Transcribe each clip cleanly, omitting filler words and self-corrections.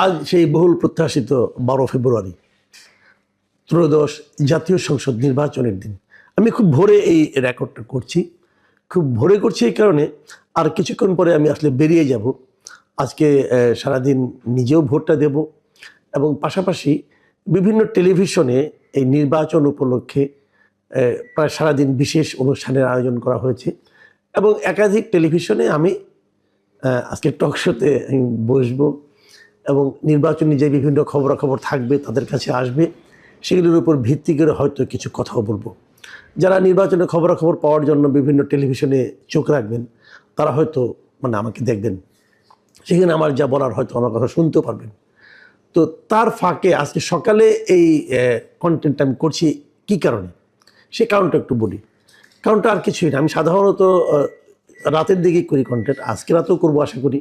আজ সেই বহুল প্রত্যাশিত 12 ফেব্রুয়ারি ত্রয়োদশ জাতীয় সংসদ নির্বাচনের দিন। আমি খুব ভোরে এই রেকর্ডটা করছি, খুব ভোরে করছি এই কারণে আর কিছুক্ষণ পরে আমি আসলে বেরিয়ে যাব। আজকে সারাদিন নিজেও ভোটটা দেব এবং পাশাপাশি বিভিন্ন টেলিভিশনে এই নির্বাচন উপলক্ষে প্রায় সারাদিন বিশেষ অনুষ্ঠানের আয়োজন করা হয়েছে এবং একাধিক টেলিভিশনে আমি আজকে টক শোতে আমি বসবো এবং নির্বাচনী যে বিভিন্ন খবরাখবর থাকবে তাদের কাছে আসবে, সেগুলোর উপর ভিত্তি করে হয়তো কিছু কথাও বলবো। যারা নির্বাচনের খবরাখবর পাওয়ার জন্য বিভিন্ন টেলিভিশনে চোখ রাখবেন তারা হয়তো আমাকে দেখবেন, সেখানে আমার যা বলার হয়তো আমার কথা শুনতেও পারবেন। তো তার ফাঁকে আজকে সকালে এই কন্টেন্টটা আমি করছি কী কারণে, সে কারণটা একটু বলি। কারণটা আর কিছুই না, আমি সাধারণত রাতের দিকেই করি কন্টেন্ট, আজকে রাতেও করবো আশা করি,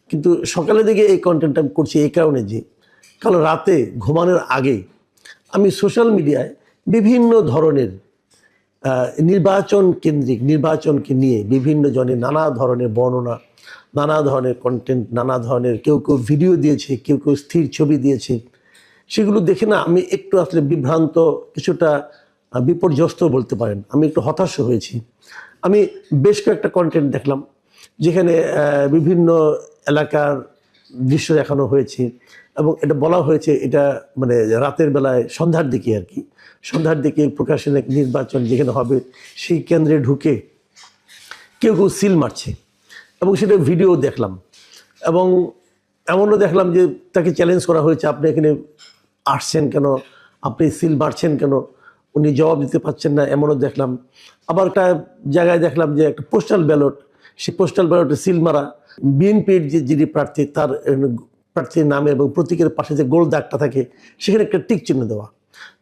কিন্তু সকালের দিকে এই কন্টেন্টটা আমি করছি এই কারণে যে কাল রাতে ঘুমানোর আগে আমি সোশ্যাল মিডিয়ায় বিভিন্ন ধরনের নির্বাচন কেন্দ্রিক নির্বাচনকে নিয়ে বিভিন্ন জনের নানা ধরনের বর্ণনা, নানা ধরনের কন্টেন্ট, নানা ধরনের কেউ কেউ ভিডিও দিয়েছে, কেউ কেউ স্থির ছবি দিয়েছে, সেগুলো দেখে না আমি একটু আসলে বিভ্রান্ত, কিছুটা বিপর্যস্ত বলতে পারেন, আমি একটু হতাশ হয়েছি। আমি বেশ কয়েকটা কন্টেন্ট দেখলাম যেখানে বিভিন্ন এলাকার দৃশ্য দেখানো হয়েছে এবং এটা বলা হয়েছে এটা রাতের বেলায় সন্ধ্যার দিকে আর কি, সন্ধ্যার দিকে প্রকাশন এক নির্বাচন যেখানে হবে সেই কেন্দ্রে ঢুকে কেউ কেউ সিল মারছে এবং সেটা ভিডিও দেখলাম এবং এমনও দেখলাম যে তাকে চ্যালেঞ্জ করা হয়েছে, আপনি এখানে আসছেন কেন, আপনি সিল মারছেন কেন, উনি জবাব দিতে পারছেন না, এমনও দেখলাম। আবার একটা জায়গায় দেখলাম যে একটা পোস্টাল ব্যালট, সেই পোস্টাল ব্যালটে সিল মারা, বিএনপির যিনি প্রার্থী তার প্রার্থীর নামে এবং প্রতীকের পাশে যে গোল দাগটা থাকে সেখানে একটা টিক চিহ্ন দেওয়া।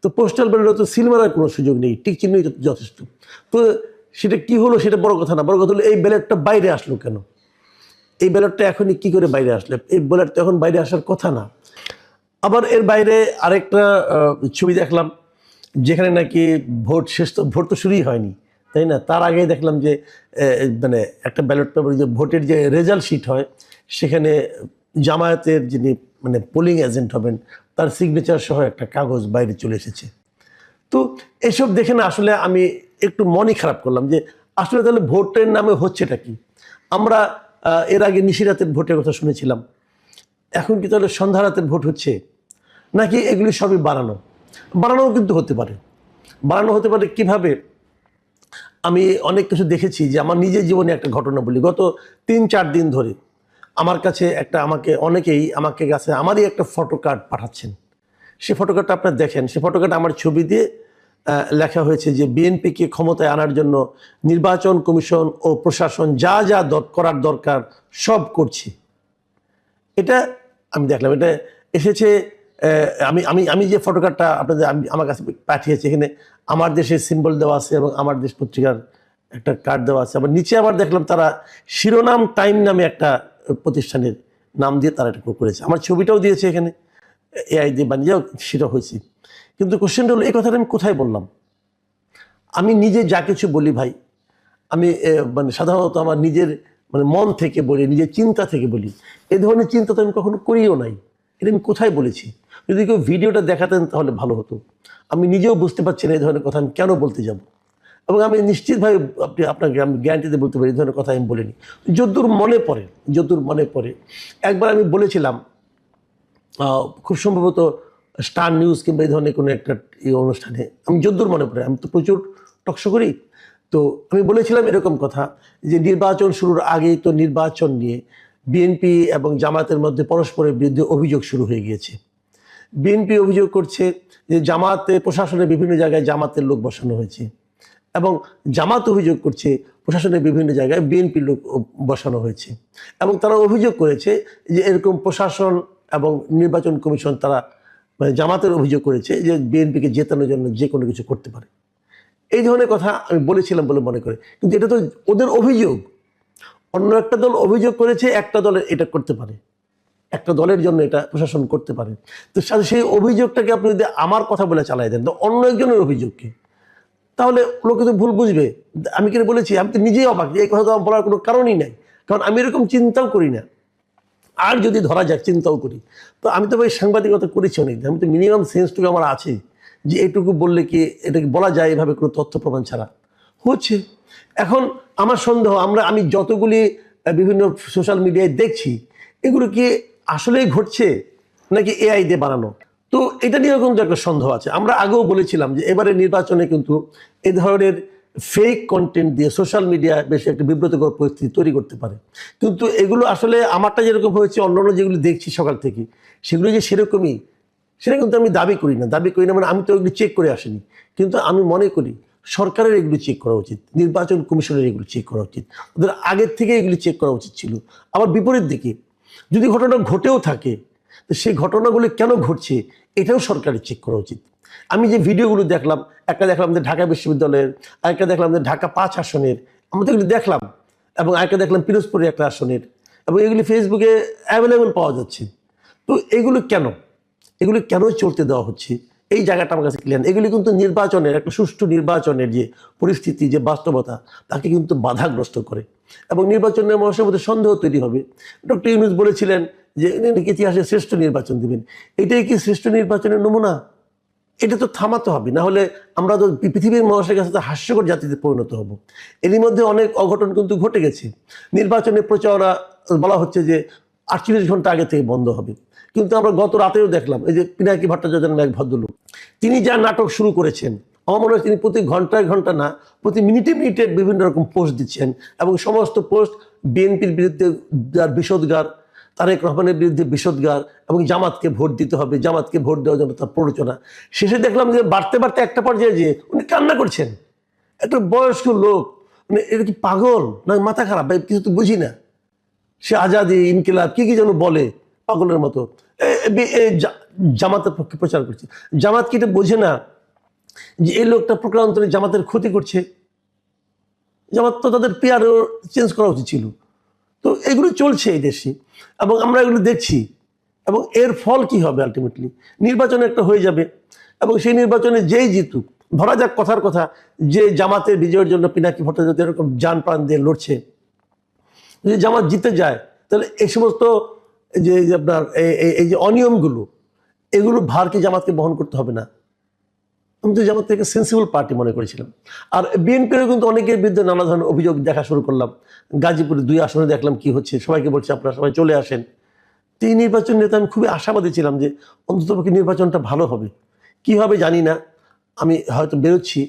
তো পোস্টাল ব্যালটে তো সিল মারার কোনো সুযোগ নেই, টিক চিহ্নই যথেষ্ট। তো সেটা কি হলো সেটা বড় কথা না, বড় কথা হলো এই ব্যালটটা বাইরে আসলো কেন, এই ব্যালটটা এখনই কি করে বাইরে আসলো, এই ব্যালট তো এখন বাইরে আসার কথা না। আবার এর বাইরে আরেকটা ছবি দেখলাম যেখানে নাকি ভোট শেষ, তো ভোট তো শুরুই হয়নি তাই না, তার আগে দেখলাম যে একটা ব্যালট পেপার যে ভোটের যে রেজাল্ট শিট হয় সেখানে জামায়াতের যিনি পোলিং এজেন্ট হবেন তার সিগনেচার সহ একটা কাগজ বাইরে চলে এসেছে। তো এসব দেখে না আসলে আমি একটু মনই খারাপ করলাম যে আসলে তাহলে ভোটের নামে হচ্ছেটা কি। আমরা এর আগে নিশিরাতের ভোটের কথা শুনেছিলাম, এখন কি তাহলে সন্ধ্যা রাতের ভোট হচ্ছে, নাকি এগুলি সবই বানানোও কিন্তু হতে পারে। বানানো হতে পারে কিভাবে, আমি অনেক কিছু দেখেছি। যে আমার নিজের জীবনে একটা ঘটনা বলি, গত 3-4 দিন ধরে আমার কাছে অনেকেই আমাকে কাছে আমারই একটা ফটো কার্ড পাঠাচ্ছেন। সেই ফটো কার্ডটা আপনারা দেখেন, সেই ফটো কার্ড আমার ছবি দিয়ে লেখা হয়েছে যে বিএনপিকে ক্ষমতায় আনার জন্য নির্বাচন কমিশন ও প্রশাসন যা যা করার দরকার সব করছি। এটা আমি দেখলাম, এটা এসেছে। আমি আমি আমি যে ফটো কার্ডটা আপনাদের আমার কাছে পাঠিয়েছি, এখানে আমার দেশের সিম্বল দেওয়া আছে এবং আমার দেশ পত্রিকার একটা কার্ড দেওয়া আছে। আবার নিচে আবার দেখলাম তারা শিরোনাম টাইম নামে একটা প্রতিষ্ঠানের নাম দিয়ে তারা এটা করেছে, আমার ছবিটাও দিয়েছে এখানে, এআই দিয়ে বানিয়েও সেটা হয়েছে। কিন্তু কোশ্চেনটা হলো এই কথাটা আমি কোথায় বললাম। আমি নিজে যা কিছু বলি ভাই, আমি সাধারণত আমার নিজের মন থেকে বলি, নিজের চিন্তা থেকে বলি। এই ধরনের চিন্তা তো আমি কখনো করিও নাই, এটা আমি কোথায় বলেছি। যদি কেউ ভিডিওটা দেখাতেন তাহলে ভালো হতো। আমি নিজেও বুঝতে পারছি না এই ধরনের কথা আমি কেন বলতে যাব, এবং আমি নিশ্চিতভাবে আপনাকে আমি গ্যারান্টিতে বলতে পারি এই ধরনের কথা আমি বলিনি। যদ্দূর মনে পড়ে একবার আমি বলেছিলাম, খুব সম্ভবত স্টার নিউজ কিংবা এই ধরনের কোনো একটা অনুষ্ঠানে, আমি যদ্দূর মনে পড়ে, আমি তো প্রচুর টকশো করি, তো আমি বলেছিলাম এরকম কথা যে নির্বাচন শুরুর আগেই তো নির্বাচন নিয়ে বিএনপি এবং জামায়াতের মধ্যে পরস্পরের বিরুদ্ধে অভিযোগ শুরু হয়ে গিয়েছে। বিএনপি অভিযোগ করছে যে জামাতে প্রশাসনের বিভিন্ন জায়গায় জামাতের লোক বসানো হয়েছে, এবং জামাত অভিযোগ করছে প্রশাসনের বিভিন্ন জায়গায় বিএনপির লোক বসানো হয়েছে, এবং তারা অভিযোগ করেছে যে এরকম প্রশাসন এবং নির্বাচন কমিশন তারা জামাতের অভিযোগ করেছে যে বিএনপিকে জেতানোর জন্য যে কোনো কিছু করতে পারে। এই ধরনের কথা আমি বলেছিলাম বলে মনে করে, কিন্তু এটা তো ওদের অভিযোগ। অন্য একটা দল অভিযোগ করেছে একটা দলের এটা করতে পারে, একটা দলের জন্য এটা প্রশাসন করতে পারে। তো সেই অভিযোগটাকে আপনি যদি আমার কথা বলে চালাই দেন, তো অন্য একজনের অভিযোগকে, তাহলে লোকে তো ভুল বুঝবে। আমি কেন বলেছি, আমি তো নিজেই অবাক যে এই কথা তো বলার কোনো কারণই নাই, কারণ আমি এরকম চিন্তাও করি না। আর যদি ধরা যাক, চিন্তাও করি, তো আমি তো ভাই সাংবাদিকতা করেছি অনেক, আমি তো মিনিমাম সেন্সটুকু আমার আছে যে এটুকু বললে কি এটাকে বলা যায় এভাবে কোনো তথ্য প্রমাণ ছাড়া হচ্ছে। এখন আমার সন্দেহ, আমি যতগুলি বিভিন্ন সোশ্যাল মিডিয়ায় দেখছি, এগুলো কি আসলেই ঘটছে নাকি এআই দিয়ে বানানো? তো এটা নিয়েও কিন্তু একটা সন্দেহ আছে। আমরা আগেও বলেছিলাম যে এবারে নির্বাচনে কিন্তু এই ধরনের ফেক কন্টেন্ট দিয়ে সোশ্যাল মিডিয়া বেশ একটা বিব্রতকর পরিস্থিতি তৈরি করতে পারে। কিন্তু এগুলো আসলে আমারটা যেরকম হয়েছে, অন্যান্য যেগুলো দেখছি সকাল থেকে, সেগুলো যে সেরকমই, সেটা কিন্তু আমি দাবি করি না। মানে আমি তো এগুলো চেক করে আসিনি, কিন্তু আমি মনে করি সরকারের এগুলো চেক করা উচিত, নির্বাচন কমিশনের এগুলো চেক করা উচিত, ওদের আগের থেকে এগুলি চেক করা উচিত ছিল। আবার বিপরীত দিকে যদি ঘটনা ঘটেও থাকে, তো সেই ঘটনাগুলো কেন ঘটছে এটাও সরকারের চেক করা উচিত। আমি যে ভিডিওগুলো দেখলাম, একটা দেখলাম যে ঢাকা বিশ্ববিদ্যালয়ের, আরেকটা দেখলাম যে ঢাকা 5 আসনের, আমরা তো এগুলি দেখলাম, এবং আরেকটা দেখলাম পিরোজপুরের একটা আসনের, এবং এগুলি ফেসবুকে অ্যাভেলেবল পাওয়া যাচ্ছে। তো এগুলো কেন চলতে দেওয়া হচ্ছে, এই জায়গাটা আমার কাছে ক্লিয়ার। এগুলি কিন্তু নির্বাচনের, একটা সুষ্ঠু নির্বাচনের যে পরিস্থিতি, যে বাস্তবতা, তাকে কিন্তু বাধাগ্রস্ত করে, এবং নির্বাচনের মানুষের মধ্যে সন্দেহ তৈরি হবে। ডক্টর ইউনূস বলেছিলেন যে ইতিহাসে শ্রেষ্ঠ নির্বাচন দিবেন। এটাই কি শ্রেষ্ঠ নির্বাচনের নমুনা? এটা তো থামাতে হবে, না হলে আমরা তো পৃথিবীর মানুষের কাছে তো হাস্যকর জাতিতে পরিণত হব। এরই মধ্যে অনেক অঘটন কিন্তু ঘটে গেছে। নির্বাচনের প্রচারণা বলা হচ্ছে যে 48 ঘন্টা আগে থেকে বন্ধ হবে, কিন্তু আমরা গত রাতেও দেখলাম এই যে পিনাকি ভট্টাচার্য নামে এক ভদ্রলোক, তিনি যা নাটক শুরু করেছেন, আমার মনে হয় তিনি প্রতি ঘন্টায় ঘন্টা না, প্রতি মিনিটে মিনিটে বিভিন্ন রকম পোস্ট দিচ্ছেন, এবং সমস্ত পোস্ট বিএনপির বিরুদ্ধে যার বিষোদগার, তারেক রহমানের বিরুদ্ধে বিষোদগার, এবং জামাতকে ভোট দিতে হবে, জামাতকে ভোট দেওয়ার জন্য তার প্ররোচনা। শেষে দেখলাম যে বাড়তে বাড়তে একটা পর্যায়ে যে উনি কান্না করছেন। একটা বয়স্ক লোক, মানে এটা কি পাগল না মাথা খারাপ, কিছু তো বুঝি না। সে আজাদি, ইনকিলাব, কি যেন বলে পাগলের মতো, জামাতের পক্ষে প্রচার করছে। জামাত কি এটা বোঝে না যে এই লোকটা প্রকারান্তরে জামাতের ক্ষতি করছে? জামাত তো তাদের পেয়ারও চেঞ্জ করা উচিত ছিল। তো এগুলো চলছে এই দেশে, এবং আমরা এগুলো দেখছি, এবং এর ফল কি হবে? আলটিমেটলি নির্বাচন একটা হয়ে যাবে, এবং সেই নির্বাচনে যেই জিতুক, ধরা যাক কথার কথা যে জামাতের বিজয়ের জন্য পিনাকি ভট্টাচার্য এরকম জান প্রাণ দিয়ে লড়ছে, যদি জামাত জিতে যায়, তাহলে এই সমস্ত যে আপনার এই যে অনিয়মগুলো, এগুলো ভার কি জামাতকে বহন করতে হবে না? আমি তো জামাত থেকে সেন্সিবল পার্টি মনে করেছিলাম। আর বিএনপিরও কিন্তু অনেকের বিরুদ্ধে নানা ধরনের অভিযোগ দেখা শুরু করলাম। গাজীপুরে 2 আসনে দেখলাম কি হচ্ছে, সবাইকে বলছে আপনারা সবাই চলে আসেন। তো এই নির্বাচন নিয়ে তো আমি খুবই আশাবাদী ছিলাম যে অন্ততপক্ষে নির্বাচনটা ভালো হবে। কি হবে জানি না, আমি হয়তো বেরোচ্ছি,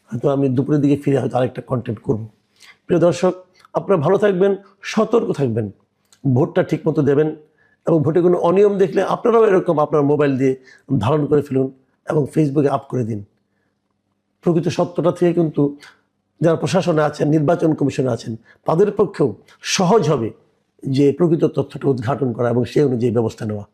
হয়তো আমি দুপুরের দিকে ফিরে হয়তো আরেকটা কন্টেন্ট করব। প্রিয় দর্শক, আপনারা ভালো থাকবেন, সতর্ক থাকবেন, ভোটটা ঠিকমতো দেবেন, এবং ভোটে কোনো অনিয়ম দেখলে আপনারাও এরকম আপনার মোবাইল দিয়ে ধারণ করে ফেলুন এবং ফেসবুকে আপ করে দিন। প্রকৃত সত্যটা থেকে কিন্তু যারা প্রশাসনে আছেন, নির্বাচন কমিশনে আছেন, তাদের পক্ষেও সহজ হবে যে প্রকৃত তথ্যটা উদ্ঘাটন করা এবং সেই অনুযায়ী ব্যবস্থা নেওয়া।